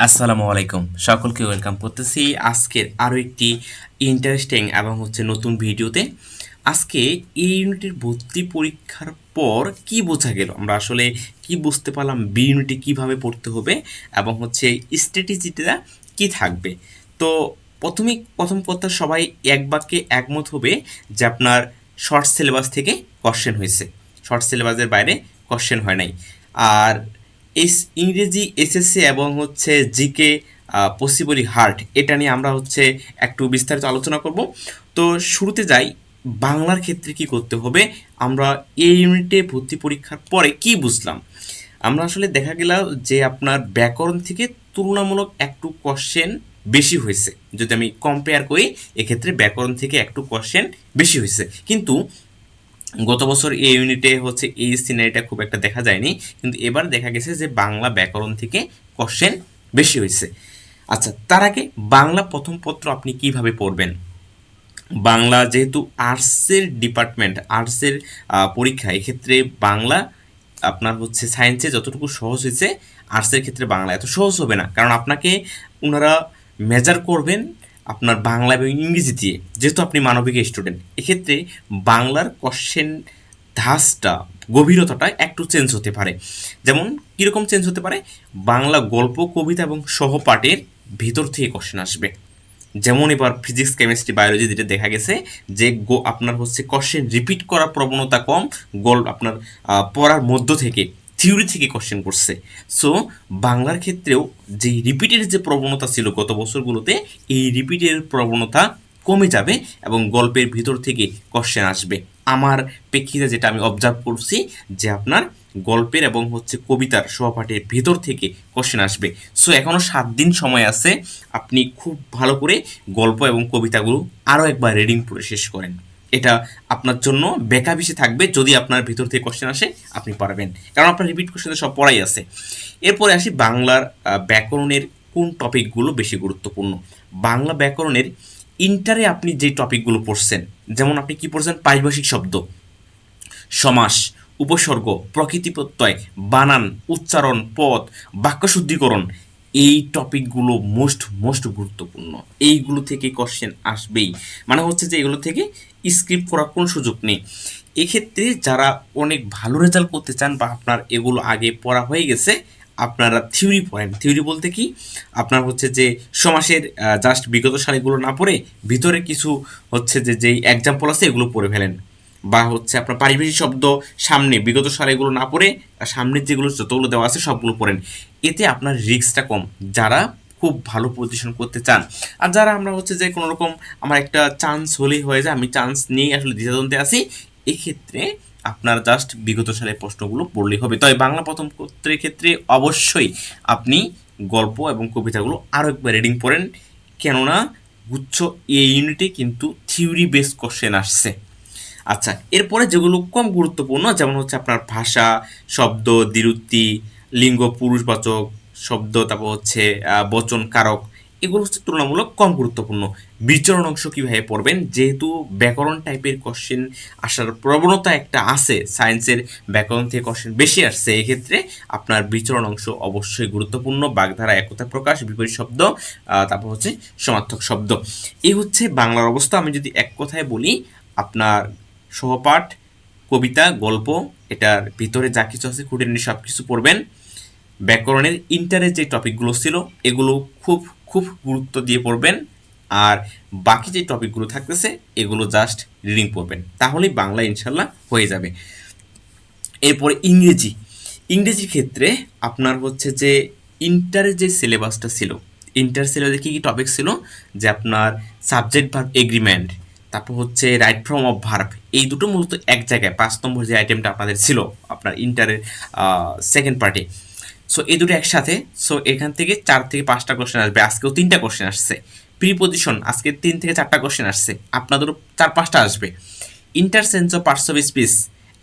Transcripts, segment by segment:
আসসালামু আলাইকুম, সকলকে ওয়েলকাম করতেছি আজকের আরও একটি ইন্টারেস্টিং এবং নতুন ভিডিওতে। আজকে এই ইউনিটের ভর্তি পরীক্ষার পর কি বোঝা গেল, আমরা আসলে কি বুঝতে পারলাম, বি ইউনিটে কীভাবে পড়তে হবে এবং স্ট্র্যাটেজিটা কি থাকবে। তো প্রথম কথা, সবাই এক বাক্যে একমত হবে যে আপনার শর্ট সিলেবাস থেকে কোশ্চেন হয়েছে, শর্ট সিলেবাসের বাইরে কোশ্চেন হয় নাই। আর ইংরেজি এসএসসি এবং জিকে পসিবলি হার্ড, এটা নিয়ে আমরা একটু বিস্তারিত আলোচনা করব। তো শুরুতে যাই, বাংলার ক্ষেত্রে কি করতে হবে, আমরা এই ইউনিটে ভর্তি পরীক্ষার পরে কি বুঝলাম। আমরা আসলে দেখা গেল যে আপনার ব্যাকরণ থেকে তুলনামূলক একটু কোশ্চেন বেশি হয়েছে। যদি আমি কম্পেয়ার করি, এক্ষেত্রে ব্যাকরণ থেকে একটু কোশ্চেন বেশি হয়েছে, কিন্তু গত বছর এই ইউনিটে এই সিনারিটা খুব একটা দেখা যায়নি, কিন্তু এবার দেখা গেছে যে বাংলা ব্যাকরণ থেকে কোশ্চেন বেশি হয়েছে। আচ্ছা, তার আগে বাংলা প্রথম পত্র আপনি কিভাবে পড়বেন। বাংলা যেহেতু আর্টসের ডিপার্টমেন্ট, আর্টসের পরীক্ষা, এক্ষেত্রে বাংলা আপনার সায়েন্সে যতটুকু সহজ হয়েছে, আর্টসের ক্ষেত্রে বাংলা এত সহজ হবে না, কারণ আপনাকে ওনারা মেজার করবেন আপনার বাংলা এবং ইংরেজি দিয়ে, যেহেতু আপনি মানবিক স্টুডেন্ট। এক্ষেত্রে বাংলার কোশ্চেন ধাঁচটা, গভীরতাটা একটু চেঞ্জ হতে পারে। যেমন কীরকম চেঞ্জ হতে পারে, বাংলা গল্প, কবিতা এবং সহপাঠের ভিতর থেকে কোশ্চেন আসবে। যেমন এবার ফিজিক্স, কেমিস্ট্রি, বায়োলজি যেটা দেখা গেছে যে আপনার কোশ্চেন রিপিট করার প্রবণতা কম, আপনার পড়ার মধ্য থেকে, থিওরি থেকে কোশ্চেন করছে। সো বাংলার ক্ষেত্রেও যে রিপিটের যে প্রবণতা ছিল গত বছরগুলোতে, এই রিপিটের প্রবণতা কমে যাবে এবং গল্পের ভিতর থেকে কোশ্চেন আসবে। আমার প্রেক্ষিতে যেটা আমি অবজার্ভ করছি যে আপনার গল্পের এবং কবিতার সহপাঠের ভিতর থেকে কোশ্চেন আসবে। সো এখনও 7 দিন সময় আছে, আপনি খুব ভালো করে গল্প এবং কবিতাগুলো আরও একবার রিডিং পড়ে শেষ করেন। এটা আপনার জন্য বেশি থাকবে। যদি আপনার ভিতর থেকে কোশ্চেন আসে, আপনি পারবেন, কারণ আপনার রিপিট কোশ্চেন সব পড়াই আছে। এরপরে আসি বাংলার ব্যাকরণের কোন টপিকগুলো বেশি গুরুত্বপূর্ণ। বাংলা ব্যাকরণের ইন্টারে আপনি যে টপিকগুলো পড়ছেন, যেমন আপনি কি পড়ছেন, পারিভাষিক শব্দ, সমাস, উপসর্গ, প্রকৃতি প্রত্যয়, বানান, উচ্চারণ, পদ, বাক্য শুদ্ধিকরণ, এই টপিকগুলো মোস্ট গুরুত্বপূর্ণ। এইগুলো থেকে কোশ্চেন আসবেই, মানে যে এগুলো থেকে স্ক্রিপ্ট করার কোনো সুযোগ নেই। এক্ষেত্রে যারা অনেক ভালো রেজাল্ট করতে চান বা আপনার এগুলো আগে পড়া হয়ে গেছে, আপনারা থিওরি পড়েন। থিওরি বলতে কি, আপনার যে সমাসের জাস্ট বিগত সারিগুলো না পড়ে ভিতরে কিছু যেই এক্সাম্পল আছে এগুলো পড়ে ফেলেন, বা আপনার পারিভাষিক শব্দ সামনে বিগত সালেগুলো না পড়ে সামনের যেগুলো যতগুলো দেওয়া আছে সবগুলো পড়েন। এতে আপনার রিস্কটা কম, যারা খুব ভালো পজিশন করতে চান। আর যারা আমরা যে কোনো রকম আমার একটা চান্স হলেই হয়ে যায়, আমি চান্স নিয়েই আসলে দ্বিধাদ্বন্দ্বে আছি, এক্ষেত্রে আপনার জাস্ট বিগত সালের প্রশ্নগুলো পড়লেই হবে। তবে বাংলা প্রথম পত্রের ক্ষেত্রে অবশ্যই আপনি গল্প এবং কবিতাগুলো আরও একবার রিডিং পড়েন, কেননা গুচ্ছ এই ইউনিটে কিন্তু থিওরি বেস কোশ্চেন আসছে। আচ্ছা, এরপরে যেগুলো কম গুরুত্বপূর্ণ, যেমন আপনার ভাষা, শব্দ, দ্বিরুক্তি, লিঙ্গ, পুরুষবাচক শব্দ, তারপর বচন, কারক, এগুলো তুলনামূলক কম গুরুত্বপূর্ণ। বিচরণ অংশ কীভাবে পড়বেন, যেহেতু ব্যাকরণ টাইপের কোশ্চেন আসার প্রবণতা একটা আছে, সায়েন্সের ব্যাকরণ থেকে কোশ্চেন বেশি আসছে, এক্ষেত্রে আপনার বিচরণ অংশ অবশ্যই গুরুত্বপূর্ণ। বাগধারা, একতা প্রকাশ, বিপরীত শব্দ, তারপর সমার্থক শব্দ। এই বাংলার অবস্থা। আমি যদি এক কথায় বলি, আপনার সহপাঠ, কবিতা, গল্প, এটার ভিতরে যা কিছু আছে খুঁটিনাটি সব কিছু পড়বেন। ব্যাকরণের ইন্টারের যে টপিকগুলো ছিল এগুলো খুব খুব গুরুত্ব দিয়ে পড়বেন, আর বাকি যে টপিকগুলো থাকতেছে এগুলো জাস্ট রিডিং পড়বেন, তাহলেই বাংলা ইনশাল্লাহ হয়ে যাবে। এরপরে ইংরেজির ক্ষেত্রে আপনার যে ইন্টারের যে সিলেবাসটা ছিল, ইন্টার সিলেবাসে কী কী টপিক ছিল, যে আপনার সাবজেক্ট ভার্ব এগ্রিমেন্ট, তারপর রাইট ফর্ম অফ ভার্ব, এই দুটো মূলত এক জায়গায় 5 নম্বর যে আইটেমটা আপনাদের ছিল আপনার ইন্টারের সেকেন্ড পার্টে। সো এই দুটো একসাথে। সো এখান থেকে 4 থেকে 5টা কোশ্চেন আসবে, আজকেও 3টা কোশ্চেন আসছে। প্রিপোজিশন আজকে 3 থেকে 4টা কোশ্চেন আসছে, আপনাদেরও 4-5টা আসবে। ইন্টারসেন্স অফ পার্টস অফ স্পিচ,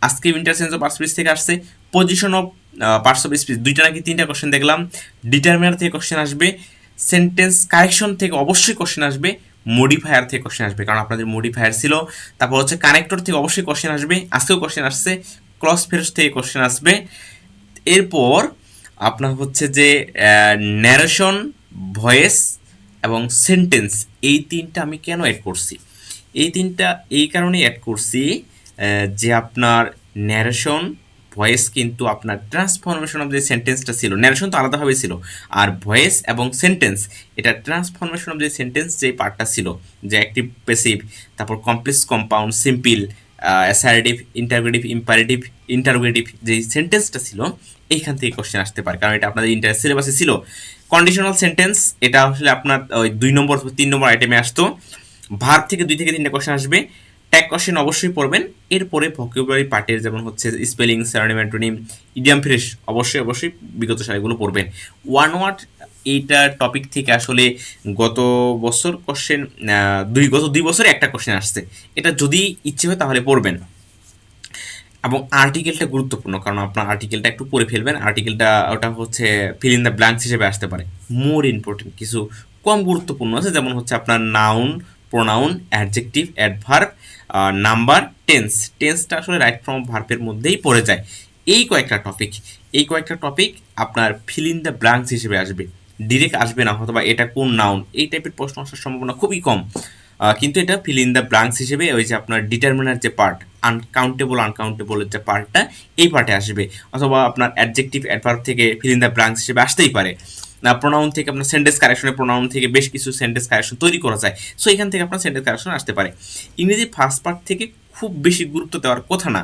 আজকে ইন্টারসেন্স অফ পার্টস অফ স্পিচ থেকে আসছে। Position of parts of speech, 2টা নাকি 3টা কোশ্চেন দেখলাম। ডিটারমিনার থেকে কোশ্চেন আসবে। সেন্টেন্স কারেকশন থেকে অবশ্যই কোশ্চেন আসবে। মডিফায়ার থেকে কোশ্চেন আসবে, কারণ আপনাদের মডিফায়ার ছিল। তারপর কানেক্টর থেকে অবশ্যই কোশ্চেন আসবে, আজকেও কোশ্চেন আসছে। ক্লজ ফ্রেজ থেকে কোশ্চেন আসবে। এরপর আপনার হচ্ছে যে ন্যারেশন, ভয়েস এবং সেন্টেন্স, এই তিনটা আমি কেন অ্যাড করছি? এই তিনটা এই কারণেই অ্যাড করছি যে আপনার ন্যারেশন, ভয়েস কিন্তু আপনার ট্রান্সফরমেশন অফ যে সেন্টেন্সটা ছিল, ন্যারেশন তো আলাদাভাবে ছিল, আর ভয়েস এবং সেন্টেন্স এটা ট্রান্সফরমেশন অফ যে সেন্টেন্স যে পার্টটা ছিল, যে অ্যাক্টিভ প্যাসিভ, তারপর complex compound, simple, assertive, interrogative, imperative, interrogative যে সেন্টেন্সটা ছিল, এইখান থেকে কোশ্চেন আসতে পারে, কারণ এটা আপনাদের ইন্টার সিলেবাসে ছিল। কন্ডিশনাল সেন্টেন্স এটা আসলে আপনার ওই 2 নম্বর 3 নম্বর আইটেমে আসতো। ভার্ব থেকে 2 থেকে 3টা কোশ্চেন আসবে। ট্যাগ কোশ্চেন অবশ্যই পড়বেন। এরপরে ভোকাবুলারি পার্টের যেমন হচ্ছে spelling, synonym, antonym, idiom phrase অবশ্যই অবশ্যই বিগত সালগুলো পড়বেন। ওয়ান ওয়ার্ড এইটা টপিক থেকে আসলে গত বছর কোশ্চেন, গত 2 বছরে একটা কোশ্চেন আসছে। এটা যদি ইচ্ছে হয় তাহলে পড়বেন। এবং আর্টিকেলটা গুরুত্বপূর্ণ, কারণ আপনার আর্টিকেলটা একটু পড়ে ফেলবেন। আর্টিকেলটা ওটা হচ্ছে ফিল ইন দ্য ব্ল্যাঙ্কস হিসেবে আসতে পারে। মোর ইম্পর্টেন্ট কিছু কম গুরুত্বপূর্ণ আছে, যেমন হচ্ছে আপনার noun, pronoun, adjective, adverb, number, tense. টেন্সটা আসলে রাইট ফ্রম ভার্বের মধ্যেই পড়ে যায়। এই কয়েকটা টপিক আপনার ফিল ইন দ্য ব্ল্যাঙ্কস হিসেবে আসবে, ডিরেক্ট আসবে না, অথবা এটা কোন নাউন, এই টাইপের প্রশ্ন আসার সম্ভাবনা খুবই কম। কিন্তু এটা ফিল ইন দ্য ব্ল্যাঙ্কস হিসেবে ওই যে আপনার ডিটারমিনার যে পার্ট, আনকাউন্টেবলের যে পার্টটা, এই পার্টে আসবে। অথবা আপনার অ্যাডজেক্টিভ, অ্যাডভার্ব থেকে ফিল ইন দ্য ব্ল্যাঙ্কস হিসেবে আসতেই পারে। প্রোনাউন থেকে আপনার সেন্টেন্স কারেকশনে, প্রোনাউন থেকে বেশ কিছু সেন্টেন্স কারেকশন তৈরি করা যায়। সো এখান থেকে আপনার সেন্টেন্স কারেকশন আসতে পারে। ইংরেজি ফার্স্ট পার্ট থেকে খুব বেশি গুরুত্ব দেওয়ার কথা না।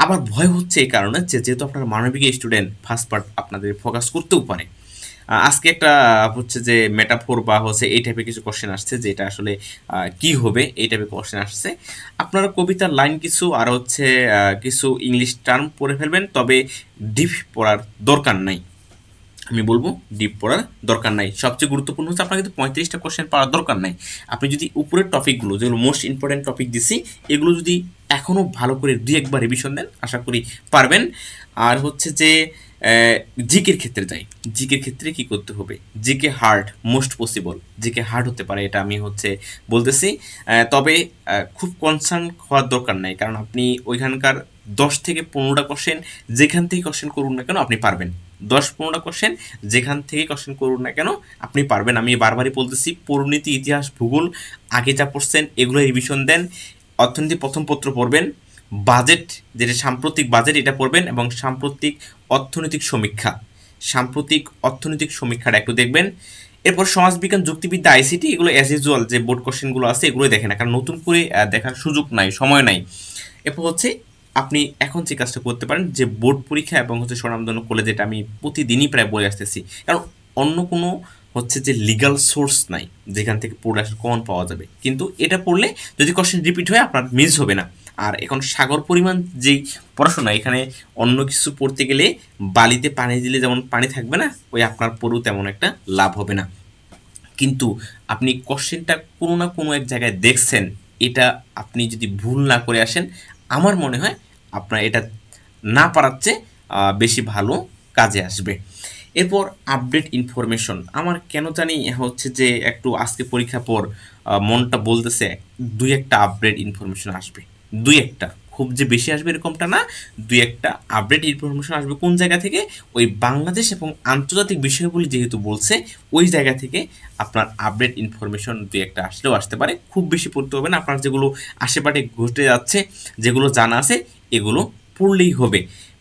আবার ভয় হচ্ছে এই কারণে যে যেহেতু আপনার মানবিক স্টুডেন্ট, ফার্স্ট পার্ট আপনাদের ফোকাস করতেও পারে। আজকে একটা হচ্ছে যে মেটাফোর বা হচ্ছে এই টাইপের কিছু কোশ্চেন আসছে, যে এটা আসলে কি হবে, এই টাইপের কোশ্চেন আসছে। আপনারা কবিতার লাইন কিছু আর হচ্ছে কিছু ইংলিশ টার্ম পড়ে ফেলবেন, তবে ডিপ পড়ার দরকার নাই। আমি বলবো ডিপ পড়ার দরকার নাই। সবচেয়ে গুরুত্বপূর্ণ হচ্ছে আপনার কিন্তু 35টা কোশ্চেন পাওয়ার দরকার নাই। আপনি যদি উপরের টপিকগুলো, যেগুলো মোস্ট ইম্পর্টেন্ট টপিক দিছি, এগুলো যদি এখনও ভালো করে 2-1বার রিভিশন দেন, আশা করি পারবেন। আর হচ্ছে যে জিকের ক্ষেত্রে যাই। জিকের ক্ষেত্রে কি করতে হবে? GK hard most possible, GK hard হতে পারে, এটা আমি হচ্ছে বলতেছি। তবে খুব কনসার্ন হওয়ার দরকার নাই, কারণ আপনি ওইখানকার 10 থেকে 15টা কোশ্চেন যেখান থেকে কোশ্চেন করুন না কেন আপনি পারবেন। 10-15টা কোশ্চেন যেখান থেকে কোশ্চেন করুন না কেন আপনি পারবেন। আমি বারবারই বলতেছি, পরিণতি, ইতিহাস, ভূগোল আগে যা পড়ছেন এগুলো রিভিশন দেন। অর্থনীতি প্রথম পত্র পড়বেন। বাজেট, যেটা সাম্প্রতিক বাজেট, এটা পড়বেন। এবং সাম্প্রতিক অর্থনৈতিক সমীক্ষাটা একটু দেখবেন। এরপর সমাজবিজ্ঞান, যুক্তিবিদ্যা, আইসিটি, এগুলো অ্যাজ ইউজুয়াল যে বোর্ড কোশ্চেনগুলো আছে এগুলো দেখেন না, কারণ নতুন করে দেখার সুযোগ নাই, সময় নাই। এরপর হচ্ছে আপনি এখন যে কাজটা করতে পারেন, যে বোর্ড পরীক্ষা এবং হচ্ছে স্বনামধন্য কলেজ, যেটা আমি প্রতিদিনই প্রায় বলে আসতেছি, কারণ অন্য কোনো হচ্ছে যে লিগাল সোর্স নাই যেখান থেকে পড়লে আসলে কমন পাওয়া যাবে। কিন্তু এটা পড়লে যদি কোশ্চেন রিপিট হয় আপনার মিস হবে না। আর এখন সাগর পরিমাণ যেই পড়াশোনা, এখানে অন্য কিছু পড়তে গেলে বালিতে পানি দিলে যেমন পানি থাকবে না, ওই আপনার পড়েও তেমন একটা লাভ হবে না। কিন্তু আপনি কোশ্চেনটা কোনো না কোনো এক জায়গায় দেখছেন, এটা আপনি যদি ভুল না করে আসেন, আমার মনে হয় আপনার এটা না পারার চেয়ে বেশি ভালো কাজে আসবে। এরপর আপডেট ইনফরমেশন, আমার কেন জানি হচ্ছে যে একটু আজকে পরীক্ষার পর মনটা বলতেছে 2-1টা আপডেট ইনফরমেশন আসবে। 2-1টা, খুব যে বেশি আসবে এরকমটা না, 2-1টা আপডেট ইনফরমেশন আসবে। কোন জায়গা থেকে? ওই বাংলাদেশ এবং আন্তর্জাতিক বিষয়গুলি যেহেতু বলছে, ওই জায়গা থেকে আপনার আপডেট ইনফরমেশন 2-1টা আসলেও আসতে পারে। খুব বেশি পড়তে হবে না, আপনার যেগুলো আশেপাশে ঘটে যাচ্ছে, যেগুলো জানা আছে, এগুলো পড়লেই হবে।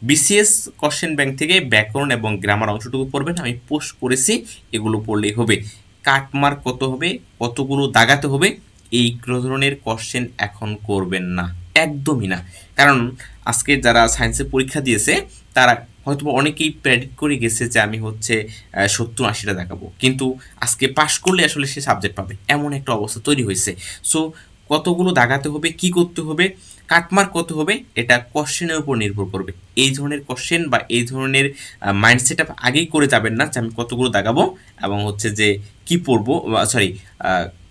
বিসিএস কোশ্চেন ব্যাংক থেকে ব্যাকরণ এবং গ্রামার অংশটুকু পড়বেন, আমি পোস্ট করেছি, এগুলো পড়লেই হবে। কাটমার্ক কত হবে, কতগুলো দাগাতে হবে, এই ধরনের কোশ্চেন এখন করবেন না, একদমই না। কারণ আজকে যারা সায়েন্সের পরীক্ষা দিয়েছে তারা হয়তো অনেকেই প্রেডিক্ট করে গেছে যে আমি হচ্ছে 70-80টা দেখাবো, কিন্তু আজকে পাশ করলে আসলে সে সাবজেক্ট পাবে, এমন একটা অবস্থা তৈরি হয়েছে। সো কতগুলো দাগাতে হবে, কি করতে হবে, কাটমার্ক কত হবে, এটা কোশ্চেনের উপর নির্ভর করবে। এই ধরনের কোশ্চেন বা এই ধরনের মাইন্ডসেট আপ আগেই করে যাবেন না যে আমি কতগুলো দাগাবো এবং হচ্ছে যে কি পড়বো, সরি,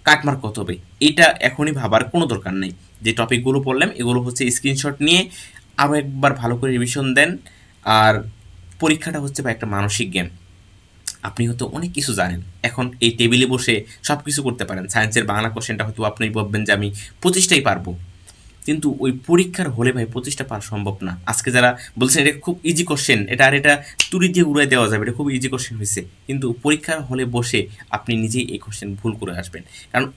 কাটমার্ক কত হবে, এটা এখনই ভাবার কোনো দরকার নেই। যে টপিকগুলো পড়লাম এগুলো হচ্ছে স্ক্রিনশট নিয়ে আরও একবার ভালো করে রিভিশন দেন। আর পরীক্ষাটা হচ্ছে বা একটা মানসিক গেম। আপনি হয়তো অনেক কিছু জানেন, এখন এই টেবিলে বসে সব কিছু করতে পারেন। সায়েন্সের বাংলা কোশ্চেনটা হয়তো আপনি ভাববেন যে আমি 25টাই পারবো, কিন্তু ওই পরীক্ষার হলে ভাই 25টা পারা সম্ভব না। আজকে যারা বলছেন এটা খুব ইজি কোশ্চেন, এটা তুড়ি দিয়ে উড়াই দেওয়া যাবে, এটা খুব ইজি কোশ্চেন হয়েছে, কিন্তু পরীক্ষার হলে বসে আপনি নিজেই এই কোশ্চেন ভুল করে আসবেন। কারণ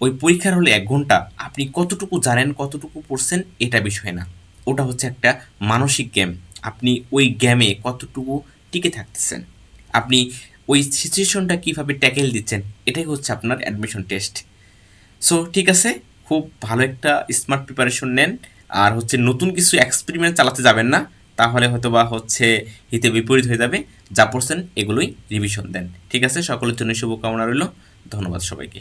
ওই পরীক্ষার হলে 1 ঘন্টা আপনি কতটুকু জানেন, কতটুকু পড়ছেন এটা বিষয় না, ওটা হচ্ছে একটা মানসিক গেম। আপনি ওই গেমে কতটুকু টিকে থাকতেছেন, আপনি ওই সিচুয়েশনটা কীভাবে ট্যাকেল দিচ্ছেন, এটাই হচ্ছে আপনার অ্যাডমিশন টেস্ট। সো ঠিক আছে, খুব ভালো একটা স্মার্ট প্রিপারেশন নেন। আর হচ্ছে নতুন কিছু এক্সপেরিমেন্ট চালাতে যাবেন না, তাহলে হয়তো বা হচ্ছে হিতে বিপরীত হয়ে যাবে। যা পড়ছেন এগুলোই রিভিশন দেন। ঠিক আছে, সকলের জন্য শুভকামনা রইল। ধন্যবাদ সবাইকে।